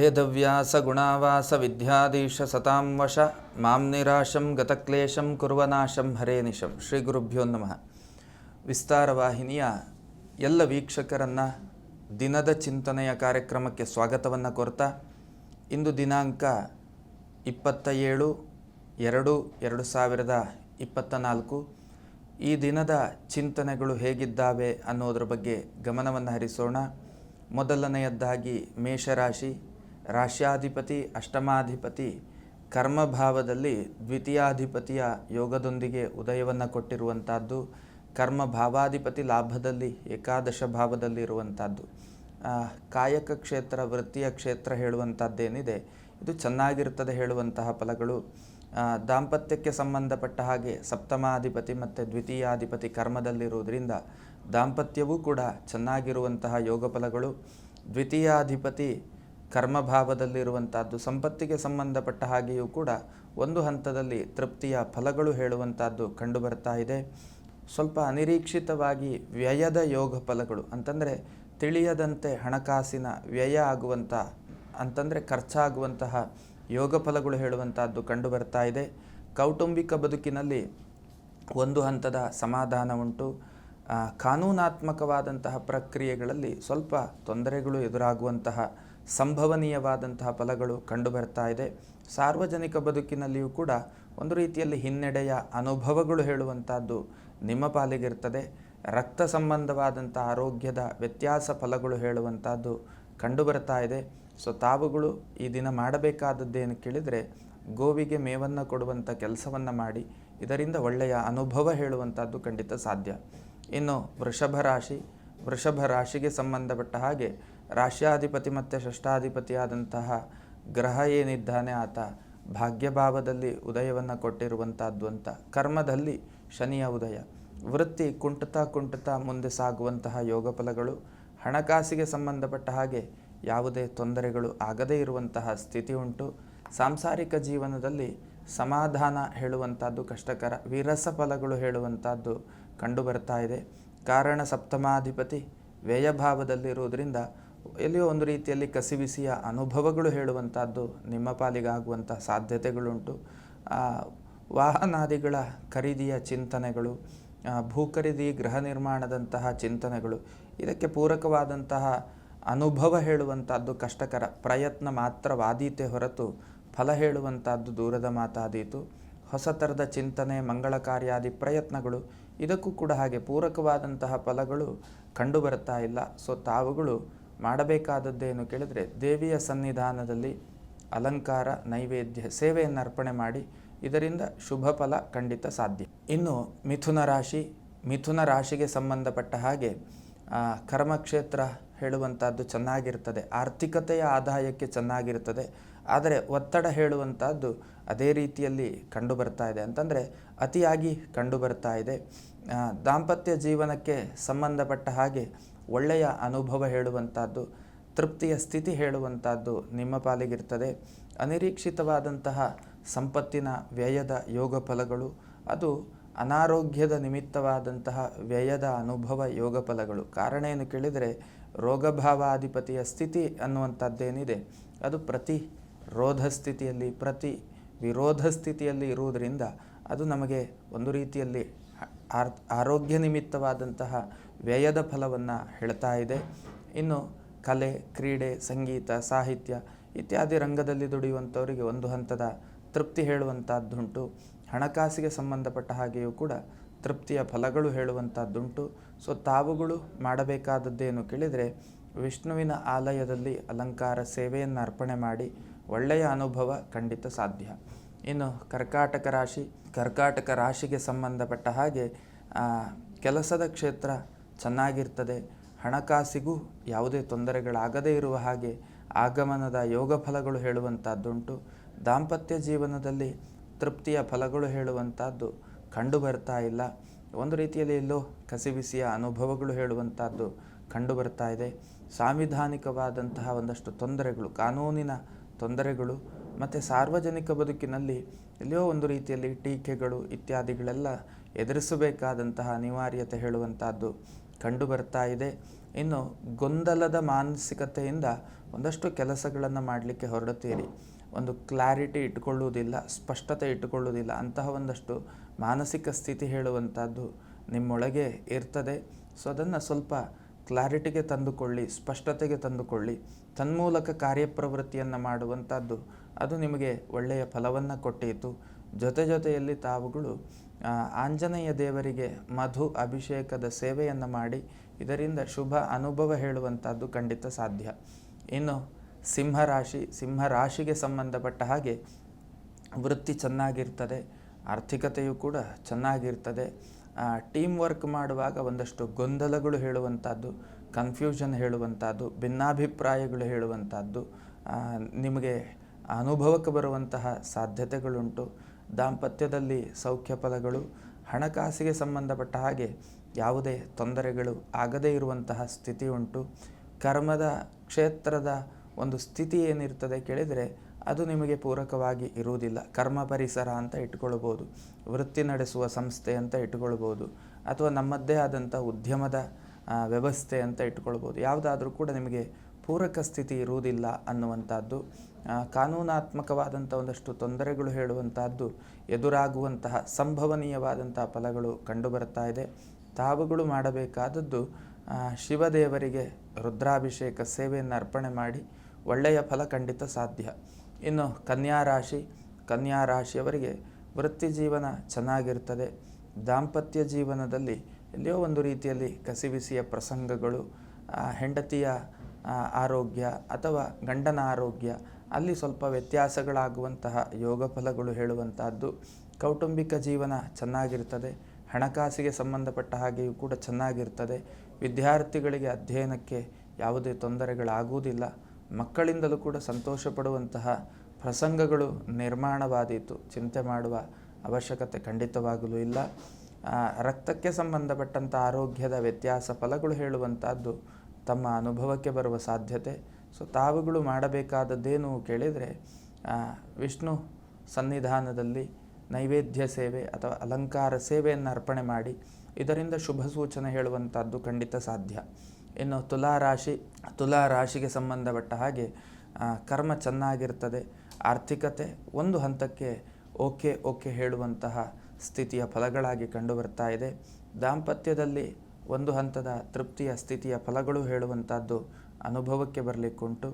ವೇದವ್ಯಾಸ ಗುಣಾವಾಸ ಸತಾಂ ವಶ ಮಾಂ ನಿರಾಶಂ ಗತಕ್ಲೇಶಂ ಕುರ್ವನಾಶಂ ಹರೇನಿಶಂ. ಶ್ರೀ ಗುರುಭ್ಯೋ ನಮಃ. ವಿಸ್ತಾರ ವಾಹಿನಿಯ ಎಲ್ಲ ವೀಕ್ಷಕರನ್ನು ದಿನದ ಚಿಂತನೆಯ ಕಾರ್ಯಕ್ರಮಕ್ಕೆ ಸ್ವಾಗತವನ್ನು ಕೋರ್ತಾ, ಇಂದು ದಿನಾಂಕ 27/2/2024. ಈ ದಿನದ ಚಿಂತನೆಗಳು ಹೇಗಿದ್ದಾವೆ ಅನ್ನೋದ್ರ ಬಗ್ಗೆ ಗಮನವನ್ನು ಹರಿಸೋಣ. ಮೊದಲನೆಯದ್ದಾಗಿ ಮೇಷರಾಶಿ, ರಾಶ್ಯಾಧಿಪತಿ ಅಷ್ಟಮಾಧಿಪತಿ ಕರ್ಮಭಾವದಲ್ಲಿ ದ್ವಿತೀಯಾಧಿಪತಿಯ ಯೋಗದೊಂದಿಗೆ ಉದಯವನ್ನು ಕೊಟ್ಟಿರುವಂಥದ್ದು. ಕರ್ಮಭಾವಾಧಿಪತಿ ಲಾಭದಲ್ಲಿ ಏಕಾದಶ ಭಾವದಲ್ಲಿ ಇರುವಂಥದ್ದು. ಕಾಯಕ ಕ್ಷೇತ್ರ, ವೃತ್ತಿಯ ಕ್ಷೇತ್ರ ಹೇಳುವಂಥದ್ದೇನಿದೆ ಇದು ಚೆನ್ನಾಗಿರ್ತದೆ ಹೇಳುವಂತಹ ಫಲಗಳು. ದಾಂಪತ್ಯಕ್ಕೆ ಸಂಬಂಧಪಟ್ಟ ಹಾಗೆ ಸಪ್ತಮಾಧಿಪತಿ ಮತ್ತು ದ್ವಿತೀಯಾಧಿಪತಿ ಕರ್ಮದಲ್ಲಿರುವುದರಿಂದ ದಾಂಪತ್ಯವೂ ಕೂಡ ಚೆನ್ನಾಗಿರುವಂತಹ ಯೋಗ ಫಲಗಳು. ದ್ವಿತೀಯಾಧಿಪತಿ ಕರ್ಮಭಾವದಲ್ಲಿರುವಂಥದ್ದು ಸಂಪತ್ತಿಗೆ ಸಂಬಂಧಪಟ್ಟ ಹಾಗೆಯೂ ಕೂಡ ಒಂದು ಹಂತದಲ್ಲಿ ತೃಪ್ತಿಯ ಫಲಗಳು ಹೇಳುವಂಥದ್ದು ಕಂಡುಬರ್ತಾ ಇದೆ. ಸ್ವಲ್ಪ ಅನಿರೀಕ್ಷಿತವಾಗಿ ವ್ಯಯದ ಯೋಗ ಫಲಗಳು ಅಂತಂದರೆ ತಿಳಿಯದಂತೆ ಹಣಕಾಸಿನ ವ್ಯಯ ಆಗುವಂಥ ಅಂತಂದರೆ ಖರ್ಚಾಗುವಂತಹ ಯೋಗ ಫಲಗಳು ಹೇಳುವಂಥದ್ದು ಕಂಡುಬರ್ತಾ ಇದೆ. ಕೌಟುಂಬಿಕ ಬದುಕಿನಲ್ಲಿ ಒಂದು ಹಂತದ ಸಮಾಧಾನ ಉಂಟು. ಕಾನೂನಾತ್ಮಕವಾದಂತಹ ಪ್ರಕ್ರಿಯೆಗಳಲ್ಲಿ ಸ್ವಲ್ಪ ತೊಂದರೆಗಳು ಎದುರಾಗುವಂತಹ ಸಂಭವನೀಯವಾದಂತಹ ಫಲಗಳು ಕಂಡುಬರ್ತಾ ಇದೆ. ಸಾರ್ವಜನಿಕ ಬದುಕಿನಲ್ಲಿಯೂ ಕೂಡ ಒಂದು ರೀತಿಯಲ್ಲಿ ಹಿನ್ನಡೆಯ ಅನುಭವಗಳು ಹೇಳುವಂಥದ್ದು ನಿಮ್ಮ ಪಾಲಿಗಿರ್ತದೆ. ರಕ್ತ ಸಂಬಂಧವಾದಂಥ ಆರೋಗ್ಯದ ವ್ಯತ್ಯಾಸ ಫಲಗಳು ಹೇಳುವಂಥದ್ದು ಕಂಡುಬರ್ತಾ ಇದೆ. ಸೊ ತಾವುಗಳು ಈ ದಿನ ಮಾಡಬೇಕಾದದ್ದೇನು ಕೇಳಿದರೆ, ಗೋವಿಗೆ ಮೇವನ್ನು ಕೊಡುವಂಥ ಕೆಲಸವನ್ನು ಮಾಡಿ, ಇದರಿಂದ ಒಳ್ಳೆಯ ಅನುಭವ ಹೇಳುವಂಥದ್ದು ಖಂಡಿತ ಸಾಧ್ಯ. ಇನ್ನು ವೃಷಭ ರಾಶಿಗೆ ಸಂಬಂಧಪಟ್ಟ ಹಾಗೆ ರಾಶ್ಯಾಧಿಪತಿ ಮತ್ತು ಷಷ್ಠಾಧಿಪತಿಯಾದಂತಹ ಗ್ರಹ ಏನಿದ್ದಾನೆ ಆತ ಭಾಗ್ಯಭಾವದಲ್ಲಿ ಉದಯವನ್ನು ಕೊಟ್ಟಿರುವಂಥದ್ದು ಅಂತ. ಕರ್ಮದಲ್ಲಿ ಶನಿಯ ಉದಯ. ವೃತ್ತಿ ಕುಂಟುತ್ತಾ ಮುಂದೆ ಸಾಗುವಂತಹ ಯೋಗ ಫಲಗಳು. ಹಣಕಾಸಿಗೆ ಸಂಬಂಧಪಟ್ಟ ಹಾಗೆ ಯಾವುದೇ ತೊಂದರೆಗಳು ಆಗದೇ ಇರುವಂತಹ ಸ್ಥಿತಿ ಉಂಟು. ಸಾಂಸಾರಿಕ ಜೀವನದಲ್ಲಿ ಸಮಾಧಾನ ಹೇಳುವಂಥದ್ದು ಕಷ್ಟಕರ. ವಿರಸ ಫಲಗಳು ಹೇಳುವಂಥದ್ದು ಕಂಡುಬರ್ತಾ ಇದೆ. ಕಾರಣ ಸಪ್ತಮಾಧಿಪತಿ ವ್ಯಯಭಾವದಲ್ಲಿರುವುದರಿಂದ ಎಲ್ಲಿಯೋ ಒಂದು ರೀತಿಯಲ್ಲಿ ಕಸಿವಿಸಿಯ ಅನುಭವಗಳು ಹೇಳುವಂಥದ್ದು ನಿಮ್ಮ ಪಾಲಿಗಾಗುವಂಥ ಸಾಧ್ಯತೆಗಳುಂಟು. ವಾಹನಾದಿಗಳ ಖರೀದಿಯ ಚಿಂತನೆಗಳು, ಭೂ ಖರೀದಿ, ಗೃಹ ನಿರ್ಮಾಣದಂತಹ ಚಿಂತನೆಗಳು, ಇದಕ್ಕೆ ಪೂರಕವಾದಂತಹ ಅನುಭವ ಹೇಳುವಂಥದ್ದು ಕಷ್ಟಕರ. ಪ್ರಯತ್ನ ಮಾತ್ರವಾದೀತೆ ಹೊರತು ಫಲ ಹೇಳುವಂಥದ್ದು ದೂರದ ಮಾತಾದೀತು. ಹೊಸ ಥರದ ಚಿಂತನೆ, ಮಂಗಳ ಕಾರ್ಯಾದಿ ಪ್ರಯತ್ನಗಳು, ಇದಕ್ಕೂ ಕೂಡ ಹಾಗೆ ಪೂರಕವಾದಂತಹ ಫಲಗಳು ಕಂಡುಬರ್ತಾ ಇಲ್ಲ. ಸೊ ತಾವುಗಳು ಮಾಡಬೇಕಾದದ್ದೇನು ಕೇಳಿದರೆ, ದೇವಿಯ ಸನ್ನಿಧಾನದಲ್ಲಿ ಅಲಂಕಾರ, ನೈವೇದ್ಯ, ಸೇವೆಯನ್ನು ಅರ್ಪಣೆ ಮಾಡಿ, ಇದರಿಂದ ಶುಭ ಫಲ ಖಂಡಿತ ಸಾಧ್ಯ. ಇನ್ನು ಮಿಥುನ ರಾಶಿಗೆ ಸಂಬಂಧಪಟ್ಟ ಹಾಗೆ ಕರ್ಮಕ್ಷೇತ್ರ ಹೇಳುವಂಥದ್ದು ಚೆನ್ನಾಗಿರ್ತದೆ. ಆರ್ಥಿಕತೆಯ ಆದಾಯಕ್ಕೆ ಚೆನ್ನಾಗಿರ್ತದೆ. ಆದರೆ ಒತ್ತಡ ಹೇಳುವಂಥದ್ದು ಅದೇ ರೀತಿಯಲ್ಲಿ ಕಂಡುಬರ್ತಾ ಇದೆ, ಅಂತಂದರೆ ಅತಿಯಾಗಿ ಕಂಡುಬರ್ತಾ ಇದೆ. ದಾಂಪತ್ಯ ಜೀವನಕ್ಕೆ ಸಂಬಂಧಪಟ್ಟ ಹಾಗೆ ಒಳ್ಳೆಯ ಅನುಭವ ಹೇಳುವಂಥದ್ದು, ತೃಪ್ತಿಯ ಸ್ಥಿತಿ ಹೇಳುವಂಥದ್ದು ನಿಮ್ಮ ಪಾಲಿಗಿರ್ತದೆ. ಅನಿರೀಕ್ಷಿತವಾದಂತಹ ಸಂಪತ್ತಿನ ವ್ಯಯದ ಯೋಗ ಫಲಗಳು, ಅದು ಅನಾರೋಗ್ಯದ ನಿಮಿತ್ತವಾದಂತಹ ವ್ಯಯದ ಅನುಭವ ಯೋಗ ಫಲಗಳು. ಕಾರಣ ಏನು ಕೇಳಿದರೆ, ರೋಗಭಾವಾಧಿಪತಿಯ ಸ್ಥಿತಿ ಅನ್ನುವಂಥದ್ದೇನಿದೆ ಅದು ಪ್ರತಿ ರೋಧ ಸ್ಥಿತಿಯಲ್ಲಿ, ಪ್ರತಿ ವಿರೋಧ ಸ್ಥಿತಿಯಲ್ಲಿ ಇರುವುದರಿಂದ ಅದು ನಮಗೆ ಒಂದು ರೀತಿಯಲ್ಲಿ ಆರೋಗ್ಯ ನಿಮಿತ್ತವಾದಂತಹ ವ್ಯಯದ ಫಲವನ್ನು ಹೇಳ್ತಾ ಇದೆ. ಇನ್ನು ಕಲೆ, ಕ್ರೀಡೆ, ಸಂಗೀತ, ಸಾಹಿತ್ಯ ಇತ್ಯಾದಿ ರಂಗದಲ್ಲಿ ದುಡಿಯುವಂಥವರಿಗೆ ಒಂದು ಹಂತದ ತೃಪ್ತಿ ಹೇಳುವಂಥದ್ದುಂಟು. ಹಣಕಾಸಿಗೆ ಸಂಬಂಧಪಟ್ಟ ಹಾಗೆಯೂ ಕೂಡ ತೃಪ್ತಿಯ ಫಲಗಳು ಹೇಳುವಂಥದ್ದುಂಟು. ಸೊ ತಾವುಗಳು ಮಾಡಬೇಕಾದದ್ದೇನು ಕೇಳಿದರೆ, ವಿಷ್ಣುವಿನ ಆಲಯದಲ್ಲಿ ಅಲಂಕಾರ ಸೇವೆಯನ್ನು ಅರ್ಪಣೆ ಮಾಡಿ ಒಳ್ಳೆಯ ಅನುಭವ ಖಂಡಿತ ಸಾಧ್ಯ. ಇನ್ನು ಕರ್ಕಾಟಕ ರಾಶಿಗೆ ಸಂಬಂಧಪಟ್ಟ ಹಾಗೆ ಕೆಲಸದ ಕ್ಷೇತ್ರ ಚೆನ್ನಾಗಿರ್ತದೆ. ಹಣಕಾಸಿಗೂ ಯಾವುದೇ ತೊಂದರೆಗಳಾಗದೇ ಇರುವ ಹಾಗೆ ಆಗಮನದ ಯೋಗ ಫಲಗಳು ಹೇಳುವಂಥದ್ದುಂಟು. ದಾಂಪತ್ಯ ಜೀವನದಲ್ಲಿ ತೃಪ್ತಿಯ ಫಲಗಳು ಹೇಳುವಂಥದ್ದು ಕಂಡುಬರ್ತಾ ಇಲ್ಲ. ಒಂದು ರೀತಿಯಲ್ಲಿ ಎಲ್ಲೋ ಕಸಿವಿಸಿಯ ಅನುಭವಗಳು ಹೇಳುವಂಥದ್ದು ಕಂಡುಬರ್ತಾ ಇದೆ. ಸಾಂವಿಧಾನಿಕವಾದಂತಹ ಒಂದಷ್ಟು ತೊಂದರೆಗಳು, ಕಾನೂನಿನ ತೊಂದರೆಗಳು ಮತ್ತು ಸಾರ್ವಜನಿಕ ಬದುಕಿನಲ್ಲಿ ಎಲ್ಲಿಯೋ ಒಂದು ರೀತಿಯಲ್ಲಿ ಟೀಕೆಗಳು ಇತ್ಯಾದಿಗಳೆಲ್ಲ ಎದುರಿಸಬೇಕಾದಂತಹ ಅನಿವಾರ್ಯತೆ ಹೇಳುವಂಥದ್ದು ಕಂಡುಬರ್ತಾ ಇದೆ. ಇನ್ನು ಗೊಂದಲದ ಮಾನಸಿಕತೆಯಿಂದ ಒಂದಷ್ಟು ಕೆಲಸಗಳನ್ನು ಮಾಡಲಿಕ್ಕೆ ಹೊರಡುತ್ತೀರಿ, ಒಂದು ಕ್ಲಾರಿಟಿ ಇಟ್ಟುಕೊಳ್ಳುವುದಿಲ್ಲ, ಸ್ಪಷ್ಟತೆ ಇಟ್ಟುಕೊಳ್ಳುವುದಿಲ್ಲ, ಅಂತಹ ಒಂದಷ್ಟು ಮಾನಸಿಕ ಸ್ಥಿತಿ ಹೇಳುವಂಥದ್ದು ನಿಮ್ಮೊಳಗೆ ಇರ್ತದೆ. ಸೊ ಅದನ್ನು ಸ್ವಲ್ಪ ಕ್ಲಾರಿಟಿಗೆ ತಂದುಕೊಳ್ಳಿ, ಸ್ಪಷ್ಟತೆಗೆ ತಂದುಕೊಳ್ಳಿ, ತನ್ಮೂಲಕ ಕಾರ್ಯಪ್ರವೃತ್ತಿಯನ್ನು ಮಾಡುವಂಥದ್ದು ಅದು ನಿಮಗೆ ಒಳ್ಳೆಯ ಫಲವನ್ನು ಕೊಟ್ಟೀತು. ಜೊತೆಯಲ್ಲಿ ತಾವುಗಳು ಆಂಜನೇಯ ದೇವರಿಗೆ ಮಧು ಅಭಿಷೇಕದ ಸೇವೆಯನ್ನು ಮಾಡಿ ಇದರಿಂದ ಶುಭ ಅನುಭವ ಹೇಳುವಂಥದ್ದು ಖಂಡಿತ ಸಾಧ್ಯ. ಇನ್ನು ಸಿಂಹರಾಶಿಗೆ ಸಂಬಂಧಪಟ್ಟ ಹಾಗೆ ವೃತ್ತಿ ಚೆನ್ನಾಗಿರ್ತದೆ, ಆರ್ಥಿಕತೆಯು ಕೂಡ ಚೆನ್ನಾಗಿರ್ತದೆ. ಟೀಮ್ ವರ್ಕ್ ಮಾಡುವಾಗ ಒಂದಷ್ಟು ಗೊಂದಲಗಳು ಹೇಳುವಂಥದ್ದು, ಕನ್ಫ್ಯೂಷನ್ ಹೇಳುವಂಥದ್ದು, ಭಿನ್ನಾಭಿಪ್ರಾಯಗಳು ಹೇಳುವಂಥದ್ದು ನಿಮಗೆ ಅನುಭವಕ್ಕೆ ಬರುವಂತಹ ಸಾಧ್ಯತೆಗಳುಂಟು. ದಾಂಪತ್ಯದಲ್ಲಿ ಸೌಖ್ಯ ಫಲಗಳು, ಹಣಕಾಸಿಗೆ ಸಂಬಂಧಪಟ್ಟ ಹಾಗೆ ಯಾವುದೇ ತೊಂದರೆಗಳು ಆಗದೇ ಇರುವಂತಹ ಸ್ಥಿತಿ ಉಂಟು. ಕರ್ಮದ ಕ್ಷೇತ್ರದ ಒಂದು ಸ್ಥಿತಿ ಏನಿರ್ತದೆ ಕೇಳಿದರೆ ಅದು ನಿಮಗೆ ಪೂರಕವಾಗಿ ಇರುವುದಿಲ್ಲ. ಕರ್ಮ ಪರಿಸರ ಅಂತ ಇಟ್ಕೊಳ್ಬೋದು, ವೃತ್ತಿ ನಡೆಸುವ ಸಂಸ್ಥೆ ಅಂತ ಇಟ್ಕೊಳ್ಬೋದು, ಅಥವಾ ನಮ್ಮದೇ ಆದಂಥ ಉದ್ಯಮದ ವ್ಯವಸ್ಥೆ ಅಂತ ಇಟ್ಕೊಳ್ಬೋದು. ಯಾವುದಾದ್ರೂ ಕೂಡ ನಿಮಗೆ ಪೂರಕ ಸ್ಥಿತಿ ಇರುವುದಿಲ್ಲ ಅನ್ನುವಂಥದ್ದು. ಕಾನೂನಾತ್ಮಕವಾದಂಥ ಒಂದಷ್ಟು ತೊಂದರೆಗಳು ಹೇಳುವಂತಹದ್ದು ಎದುರಾಗುವಂತಹ ಸಂಭವನೀಯವಾದಂತಹ ಫಲಗಳು ಕಂಡುಬರ್ತಾ ಇದೆ. ತಾವುಗಳು ಮಾಡಬೇಕಾದದ್ದು ಶಿವದೇವರಿಗೆ ರುದ್ರಾಭಿಷೇಕ ಸೇವೆಯನ್ನು ಅರ್ಪಣೆ ಮಾಡಿ ಒಳ್ಳೆಯ ಫಲ ಖಂಡಿತ ಸಾಧ್ಯ. ಇನ್ನು ಕನ್ಯಾ ರಾಶಿಯವರಿಗೆ ವೃತ್ತಿ ಜೀವನ ಚೆನ್ನಾಗಿರ್ತದೆ. ದಾಂಪತ್ಯ ಜೀವನದಲ್ಲಿ ಎಲ್ಲಿಯೋ ಒಂದು ರೀತಿಯಲ್ಲಿ ಕಸಿವಿಸಿಯ ಪ್ರಸಂಗಗಳು, ಹೆಂಡತಿಯ ಆರೋಗ್ಯ ಅಥವಾ ಗಂಡನ ಆರೋಗ್ಯ ಅಲ್ಲಿ ಸ್ವಲ್ಪ ವ್ಯತ್ಯಾಸಗಳಾಗುವಂತಹ ಯೋಗ ಫಲಗಳು ಹೇಳುವಂತಹದ್ದು. ಕೌಟುಂಬಿಕ ಜೀವನ ಚೆನ್ನಾಗಿರ್ತದೆ, ಹಣಕಾಸಿಗೆ ಸಂಬಂಧಪಟ್ಟ ಹಾಗೆಯೂ ಕೂಡ ಚೆನ್ನಾಗಿರ್ತದೆ. ವಿದ್ಯಾರ್ಥಿಗಳಿಗೆ ಅಧ್ಯಯನಕ್ಕೆ ಯಾವುದೇ ತೊಂದರೆಗಳಾಗುವುದಿಲ್ಲ. ಮಕ್ಕಳಿಂದಲೂ ಕೂಡ ಸಂತೋಷ ಪಡುವಂತಹ ಪ್ರಸಂಗಗಳು ನಿರ್ಮಾಣವಾದೀತು, ಚಿಂತೆ ಮಾಡುವ ಅವಶ್ಯಕತೆ ಖಂಡಿತವಾಗಲೂ ಇಲ್ಲ. ರಕ್ತಕ್ಕೆ ಸಂಬಂಧಪಟ್ಟಂಥ ಆರೋಗ್ಯದ ವ್ಯತ್ಯಾಸ ಫಲಗಳು ಹೇಳುವಂಥದ್ದು ತಮ್ಮ ಅನುಭವಕ್ಕೆ ಬರುವ ಸಾಧ್ಯತೆ. ಸೊ ತಾವುಗಳು ಮಾಡಬೇಕಾದದ್ದೇನು ಕೇಳಿದರೆ ವಿಷ್ಣು ಸನ್ನಿಧಾನದಲ್ಲಿ ನೈವೇದ್ಯ ಸೇವೆ ಅಥವಾ ಅಲಂಕಾರ ಸೇವೆಯನ್ನು ಅರ್ಪಣೆ ಮಾಡಿ ಇದರಿಂದ ಶುಭ ಸೂಚನೆ ಹೇಳುವಂಥದ್ದು ಖಂಡಿತ ಸಾಧ್ಯ. ಇನ್ನು ತುಲಾ ರಾಶಿಗೆ ಸಂಬಂಧಪಟ್ಟ ಹಾಗೆ ಕರ್ಮ ಚೆನ್ನಾಗಿರ್ತದೆ, ಆರ್ಥಿಕತೆ ಒಂದು ಹಂತಕ್ಕೆ ಓಕೆ ಹೇಳುವಂತಹ ಸ್ಥಿತಿಯ ಫಲಗಳಾಗಿ ಕಂಡುಬರ್ತಾ ಇದೆ. ದಾಂಪತ್ಯದಲ್ಲಿ ಒಂದು ಹಂತದ ತೃಪ್ತಿಯ ಸ್ಥಿತಿಯ ಫಲಗಳು ಹೇಳುವಂಥದ್ದು ಅನುಭವಕ್ಕೆ ಬರಲಿಕ್ಕುಂಟು.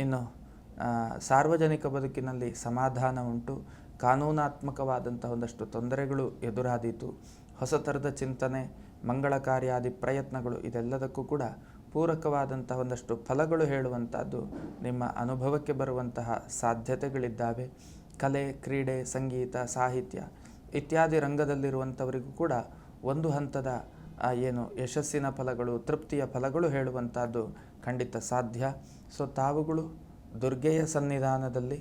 ಇನ್ನು ಸಾರ್ವಜನಿಕ ಬದುಕಿನಲ್ಲಿ ಸಮಾಧಾನ ಉಂಟು. ಕಾನೂನಾತ್ಮಕವಾದಂಥ ಒಂದಷ್ಟು ತೊಂದರೆಗಳು ಎದುರಾದೀತು. ಹೊಸ ಥರದ ಚಿಂತನೆ, ಮಂಗಳ ಕಾರ್ಯಾದಿ ಪ್ರಯತ್ನಗಳು ಇದೆಲ್ಲದಕ್ಕೂ ಕೂಡ ಪೂರಕವಾದಂಥ ಒಂದಷ್ಟು ಫಲಗಳು ಹೇಳುವಂಥದ್ದು ನಿಮ್ಮ ಅನುಭವಕ್ಕೆ ಬರುವಂತಹ ಸಾಧ್ಯತೆಗಳಿದ್ದಾವೆ. ಕಲೆ, ಕ್ರೀಡೆ, ಸಂಗೀತ, ಸಾಹಿತ್ಯ ಇತ್ಯಾದಿ ರಂಗದಲ್ಲಿರುವಂಥವರಿಗೂ ಕೂಡ ಒಂದು ಹಂತದ ಯಶಸ್ಸಿನ ಫಲಗಳು, ತೃಪ್ತಿಯ ಫಲಗಳು ಹೇಳುವಂಥದ್ದು ಖಂಡಿತ ಸಾಧ್ಯ. ಸೊ ತಾವುಗಳು ದುರ್ಗೆಯ ಸನ್ನಿಧಾನದಲ್ಲಿ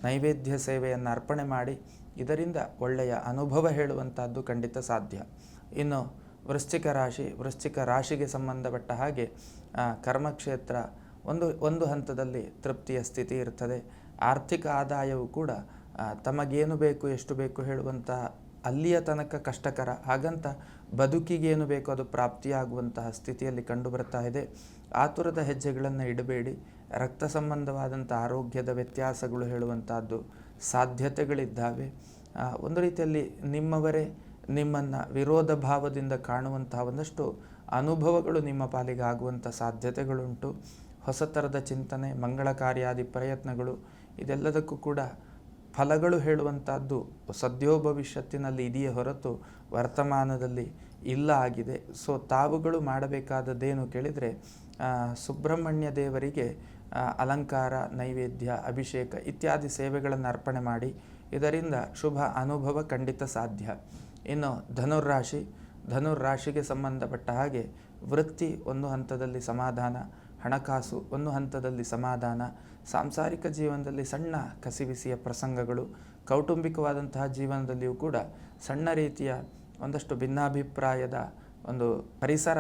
ನೈವೇದ್ಯ ಸೇವೆಯನ್ನು ಅರ್ಪಣೆ ಮಾಡಿ ಇದರಿಂದ ಒಳ್ಳೆಯ ಅನುಭವ ಹೇಳುವಂಥದ್ದು ಖಂಡಿತ ಸಾಧ್ಯ. ಇನ್ನು ವೃಶ್ಚಿಕ ರಾಶಿಗೆ ಸಂಬಂಧಪಟ್ಟ ಹಾಗೆ ಕರ್ಮಕ್ಷೇತ್ರ ಒಂದು ಹಂತದಲ್ಲಿ ತೃಪ್ತಿಯ ಸ್ಥಿತಿ ಇರ್ತದೆ. ಆರ್ಥಿಕ ಆದಾಯವು ಕೂಡ ತಮಗೇನು ಬೇಕು, ಎಷ್ಟು ಬೇಕು ಹೇಳುವಂಥ ಅಲ್ಲಿಯ ತನಕ ಕಷ್ಟಕರ, ಹಾಗಂತ ಬದುಕಿಗೇನು ಬೇಕು ಅದು ಪ್ರಾಪ್ತಿಯಾಗುವಂತಹ ಸ್ಥಿತಿಯಲ್ಲಿ ಕಂಡುಬರ್ತಾ ಇದೆ. ಆತುರದ ಹೆಜ್ಜೆಗಳನ್ನು ಇಡಬೇಡಿ. ರಕ್ತ ಸಂಬಂಧವಾದಂಥ ಆರೋಗ್ಯದ ವ್ಯತ್ಯಾಸಗಳು ಹೇಳುವಂಥದ್ದು ಸಾಧ್ಯತೆಗಳಿದ್ದಾವೆ. ಒಂದು ರೀತಿಯಲ್ಲಿ ನಿಮ್ಮವರೇ ನಿಮ್ಮನ್ನು ವಿರೋಧ ಭಾವದಿಂದ ಕಾಣುವಂತಹ ಒಂದಷ್ಟು ಅನುಭವಗಳು ನಿಮ್ಮ ಪಾಲಿಗೆ ಆಗುವಂಥ ಸಾಧ್ಯತೆಗಳುಂಟು. ಹೊಸ ಥರದ ಚಿಂತನೆ, ಮಂಗಳ ಕಾರ್ಯಾದಿ ಪ್ರಯತ್ನಗಳು ಇದೆಲ್ಲದಕ್ಕೂ ಕೂಡ ಫಲಗಳು ಹೇಳುವಂಥದ್ದು ಸದ್ಯೋ ಭವಿಷ್ಯತ್ತಿನಲ್ಲಿ ಇದೆಯೇ ಹೊರತು ವರ್ತಮಾನದಲ್ಲಿ ಇಲ್ಲ ಆಗಿದೆ. ಸೊ ತಾವುಗಳು ಮಾಡಬೇಕಾದದ್ದೇನು ಕೇಳಿದರೆ ಸುಬ್ರಹ್ಮಣ್ಯ ದೇವರಿಗೆ ಅಲಂಕಾರ, ನೈವೇದ್ಯ, ಅಭಿಷೇಕ ಇತ್ಯಾದಿ ಸೇವೆಗಳನ್ನು ಅರ್ಪಣೆ ಮಾಡಿ ಇದರಿಂದ ಶುಭ ಅನುಭವ ಖಂಡಿತ ಸಾಧ್ಯ. ಇನ್ನು ಧನುರ್ರಾಶಿಗೆ ಸಂಬಂಧಪಟ್ಟ ಹಾಗೆ ವೃತ್ತಿ ಒಂದು ಹಂತದಲ್ಲಿ ಸಮಾಧಾನ, ಹಣಕಾಸು ಒಂದು ಹಂತದಲ್ಲಿ ಸಮಾಧಾನ, ಸಾಂಸಾರಿಕ ಜೀವನದಲ್ಲಿ ಸಣ್ಣ ಕಸಿವಿಸಿಯ ಪ್ರಸಂಗಗಳು, ಕೌಟುಂಬಿಕವಾದಂತಹ ಜೀವನದಲ್ಲಿಯೂ ಕೂಡ ಸಣ್ಣ ರೀತಿಯ ಒಂದಷ್ಟು ಭಿನ್ನಾಭಿಪ್ರಾಯದ ಒಂದು ಪರಿಸರ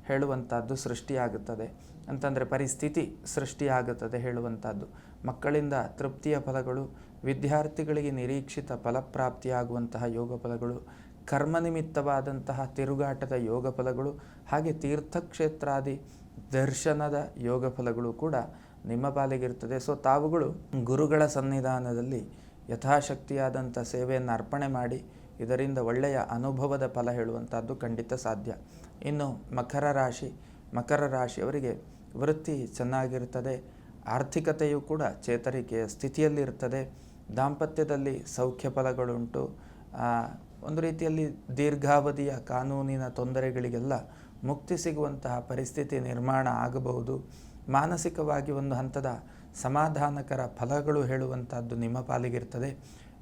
ಹೇಳುವಂಥದ್ದು ಸೃಷ್ಟಿಯಾಗುತ್ತದೆ. ಅಂತಂದರೆ ಪರಿಸ್ಥಿತಿ ಸೃಷ್ಟಿಯಾಗುತ್ತದೆ ಹೇಳುವಂಥದ್ದು. ಮಕ್ಕಳಿಂದ ತೃಪ್ತಿಯ ಫಲಗಳು, ವಿದ್ಯಾರ್ಥಿಗಳಿಗೆ ನಿರೀಕ್ಷಿತ ಫಲಪ್ರಾಪ್ತಿಯಾಗುವಂತಹ ಯೋಗ ಫಲಗಳು, ಕರ್ಮನಿಮಿತ್ತವಾದಂತಹ ತಿರುಗಾಟದ ಯೋಗ ಫಲಗಳು, ಹಾಗೆ ತೀರ್ಥಕ್ಷೇತ್ರಾದಿ ದರ್ಶನದ ಯೋಗ ಫಲಗಳು ಕೂಡ ನಿಮ್ಮ ಪಾಲಿಗಿರ್ತದೆ. ಸೊ ತಾವುಗಳು ಗುರುಗಳ ಸನ್ನಿಧಾನದಲ್ಲಿ ಯಥಾಶಕ್ತಿಯಾದಂಥ ಸೇವೆಯನ್ನು ಅರ್ಪಣೆ ಮಾಡಿ ಇದರಿಂದ ಒಳ್ಳೆಯ ಅನುಭವದ ಫಲ ಹೇಳುವಂಥದ್ದು ಖಂಡಿತ ಸಾಧ್ಯ. ಇನ್ನು ಮಕರ ರಾಶಿಯವರಿಗೆ ವೃತ್ತಿ ಚೆನ್ನಾಗಿರ್ತದೆ, ಆರ್ಥಿಕತೆಯೂ ಕೂಡ ಚೇತರಿಕೆಯ ಸ್ಥಿತಿಯಲ್ಲಿರ್ತದೆ, ದಾಂಪತ್ಯದಲ್ಲಿ ಸೌಖ್ಯ ಫಲಗಳುಂಟು, ಒಂದು ರೀತಿಯಲ್ಲಿ ದೀರ್ಘಾವಧಿಯ ಕಾನೂನಿನ ತೊಂದರೆಗಳಿಗೆಲ್ಲ ಮುಕ್ತಿ ಸಿಗುವಂತಹ ಪರಿಸ್ಥಿತಿ ನಿರ್ಮಾಣ ಆಗಬಹುದು. ಮಾನಸಿಕವಾಗಿ ಒಂದು ಹಂತದ ಸಮಾಧಾನಕರ ಫಲಗಳು ಹೇಳುವಂಥದ್ದು ನಿಮ್ಮ ಪಾಲಿಗಿರ್ತದೆ.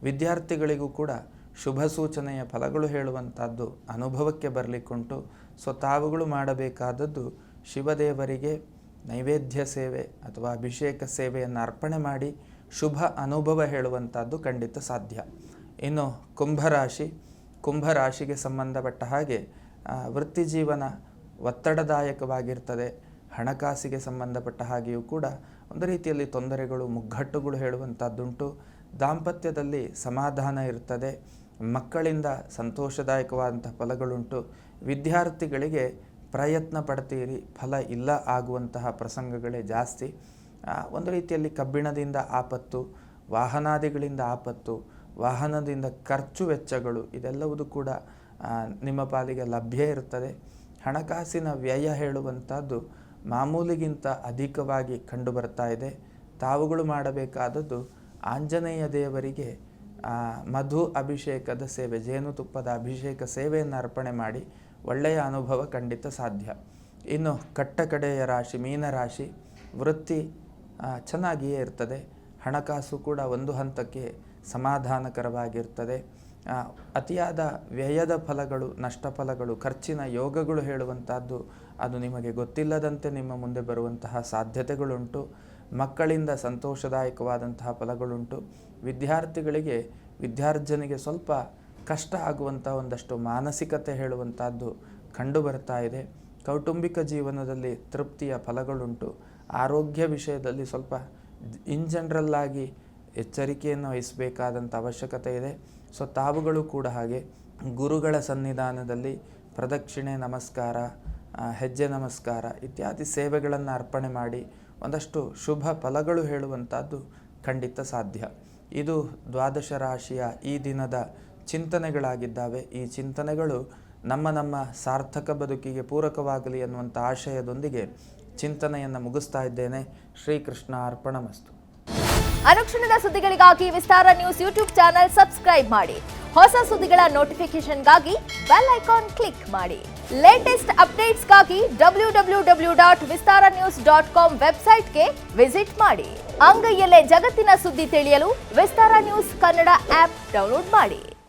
ವಿದ್ಯಾರ್ಥಿಗಳಿಗೂ ಕೂಡ ಶುಭ ಸೂಚನೆಯ ಫಲಗಳು ಹೇಳುವಂಥದ್ದು ಅನುಭವಕ್ಕೆ ಬರಲಿಕ್ಕುಂಟು. ಸೊ ತಾವುಗಳು ಮಾಡಬೇಕಾದದ್ದು ಶಿವದೇವರಿಗೆ ನೈವೇದ್ಯ ಸೇವೆ ಅಥವಾ ಅಭಿಷೇಕ ಸೇವೆಯನ್ನು ಅರ್ಪಣೆ ಮಾಡಿ ಶುಭ ಅನುಭವ ಹೇಳುವಂಥದ್ದು ಖಂಡಿತ ಸಾಧ್ಯ. ಇನ್ನು ಕುಂಭರಾಶಿಗೆ ಸಂಬಂಧಪಟ್ಟ ಹಾಗೆ ವೃತ್ತಿ ಜೀವನ ಒತ್ತಡದಾಯಕವಾಗಿರ್ತದೆ. ಹಣಕಾಸಿಗೆ ಸಂಬಂಧಪಟ್ಟ ಹಾಗೆಯೂ ಕೂಡ ಒಂದು ರೀತಿಯಲ್ಲಿ ತೊಂದರೆಗಳು ಮುಗ್ಗಟ್ಟುಗಳು ಹೇಳುವಂಥದ್ದುಂಟು. ದಾಂಪತ್ಯದಲ್ಲಿ ಸಮಾಧಾನ ಇರ್ತದೆ, ಮಕ್ಕಳಿಂದ ಸಂತೋಷದಾಯಕವಾದಂಥ ಫಲಗಳುಂಟು. ವಿದ್ಯಾರ್ಥಿಗಳಿಗೆ ಪ್ರಯತ್ನ ಪಡ್ತೀರಿ, ಫಲ ಇಲ್ಲ ಆಗುವಂತಹ ಪ್ರಸಂಗಗಳೇ ಜಾಸ್ತಿ. ಒಂದು ರೀತಿಯಲ್ಲಿ ಕಬ್ಬಿಣದಿಂದ ಆಪತ್ತು, ವಾಹನಾದಿಗಳಿಂದ ಆಪತ್ತು, ವಾಹನದಿಂದ ಖರ್ಚು ವೆಚ್ಚಗಳು ಇದೆಲ್ಲವೂ ಕೂಡ ನಿಮ್ಮ ಪಾಲಿಗೆ ಲಭ್ಯ ಇರ್ತದೆ. ಹಣಕಾಸಿನ ವ್ಯಯ ಹೇಳುವಂಥದ್ದು ಮಾಮೂಲಿಗಿಂತ ಅಧಿಕವಾಗಿ ಕಂಡು ಬರ್ತಾ ಇದೆ. ತಾವುಗಳು ಮಾಡಬೇಕಾದದ್ದು ಆಂಜನೇಯ ದೇವರಿಗೆ ಮಧು ಅಭಿಷೇಕದ ಸೇವೆ, ಜೇನುತುಪ್ಪದ ಅಭಿಷೇಕ ಸೇವೆಯನ್ನು ಅರ್ಪಣೆ ಮಾಡಿ ಒಳ್ಳೆಯ ಅನುಭವ ಖಂಡಿತ ಸಾಧ್ಯ. ಇನ್ನು ಕಡೆಯ ರಾಶಿ ಮೀನರಾಶಿ, ವೃತ್ತಿ ಚೆನ್ನಾಗಿಯೇ ಇರ್ತದೆ, ಹಣಕಾಸು ಕೂಡ ಒಂದು ಹಂತಕ್ಕೆ ಸಮಾಧಾನಕರವಾಗಿರ್ತದೆ. ಅತಿಯಾದ ವ್ಯಯದ ಫಲಗಳು, ನಷ್ಟ ಫಲಗಳು, ಖರ್ಚಿನ ಯೋಗಗಳು ಹೇಳುವಂಥದ್ದು ಅದು ನಿಮಗೆ ಗೊತ್ತಿಲ್ಲದಂತೆ ನಿಮ್ಮ ಮುಂದೆ ಬರುವಂತಹ ಸಾಧ್ಯತೆಗಳುಂಟು. ಮಕ್ಕಳಿಂದ ಸಂತೋಷದಾಯಕವಾದಂತಹ ಫಲಗಳುಂಟು. ವಿದ್ಯಾರ್ಥಿಗಳಿಗೆ ವಿದ್ಯಾರ್ಜನೆಗೆ ಸ್ವಲ್ಪ ಕಷ್ಟ ಆಗುವಂಥ ಒಂದಷ್ಟು ಮಾನಸಿಕತೆ ಹೇಳುವಂಥದ್ದು ಕಂಡು ಬರ್ತಾ ಇದೆ. ಕೌಟುಂಬಿಕ ಜೀವನದಲ್ಲಿ ತೃಪ್ತಿಯ ಫಲಗಳುಂಟು. ಆರೋಗ್ಯ ವಿಷಯದಲ್ಲಿ ಸ್ವಲ್ಪ ಇನ್ ಜನರಲ್ ಆಗಿ ಎಚ್ಚರಿಕೆಯನ್ನು ವಹಿಸಬೇಕಾದಂಥ ಅವಶ್ಯಕತೆ ಇದೆ. ಸೊ ತಾವುಗಳು ಕೂಡ ಹಾಗೆ ಗುರುಗಳ ಸನ್ನಿಧಾನದಲ್ಲಿ ಪ್ರದಕ್ಷಿಣೆ ನಮಸ್ಕಾರ, ಹೆಜ್ಜೆ ನಮಸ್ಕಾರ ಇತ್ಯಾದಿ ಸೇವೆಗಳನ್ನು ಅರ್ಪಣೆ ಮಾಡಿ ಒಂದಷ್ಟು ಶುಭ ಫಲಗಳು ಹೇಳುವಂಥದ್ದು ಖಂಡಿತ ಸಾಧ್ಯ. ಇದು ದ್ವಾದಶ ರಾಶಿಯ ಈ ದಿನದ ಚಿಂತನೆಗಳಾಗಿದ್ದಾವೆ. ಈ ಚಿಂತನೆಗಳು ನಮ್ಮ ಸಾರ್ಥಕ ಬದುಕಿಗೆ ಪೂರಕವಾಗಲಿ ಅನ್ನುವಂಥ ಆಶಯದೊಂದಿಗೆ ಚಿಂತನೆಯನ್ನು ಮುಗಿಸ್ತಾ ಇದ್ದೇನೆ. ಶ್ರೀಕೃಷ್ಣ ಅರ್ಪಣಮಸ್ತು. ಅನುಕ್ಷಣದ ಸುದ್ದಿಗಳಿಗಾಗಿ ವಿಸ್ತಾರ ನ್ಯೂಸ್ ಯೂಟ್ಯೂಬ್ ಚಾನೆಲ್ ಸಬ್ಸ್ಕ್ರೈಬ್ ಮಾಡಿ. ಹೊಸ ಸುದ್ದಿಗಳ ನೋಟಿಫಿಕೇಶನ್ಗಾಗಿ ಬೆಲ್ ಐಕಾನ್ ಕ್ಲಿಕ್ ಮಾಡಿ. ಲೇಟೆಸ್ಟ್ ಅಪ್ಡೇಟ್ಸ್ಗಾಗಿ www.vistaranews.com ವೆಬ್ಸೈಟ್ಗೆ ವಿಸಿಟ್ ಮಾಡಿ. ಅಂಗೈಯಲ್ಲೇ ಜಗತ್ತಿನ ಸುದ್ದಿ ತಿಳಿಯಲು ವಿಸ್ತಾರ ನ್ಯೂಸ್ ಕನ್ನಡ ಆಪ್ ಡೌನ್ಲೋಡ್ ಮಾಡಿ.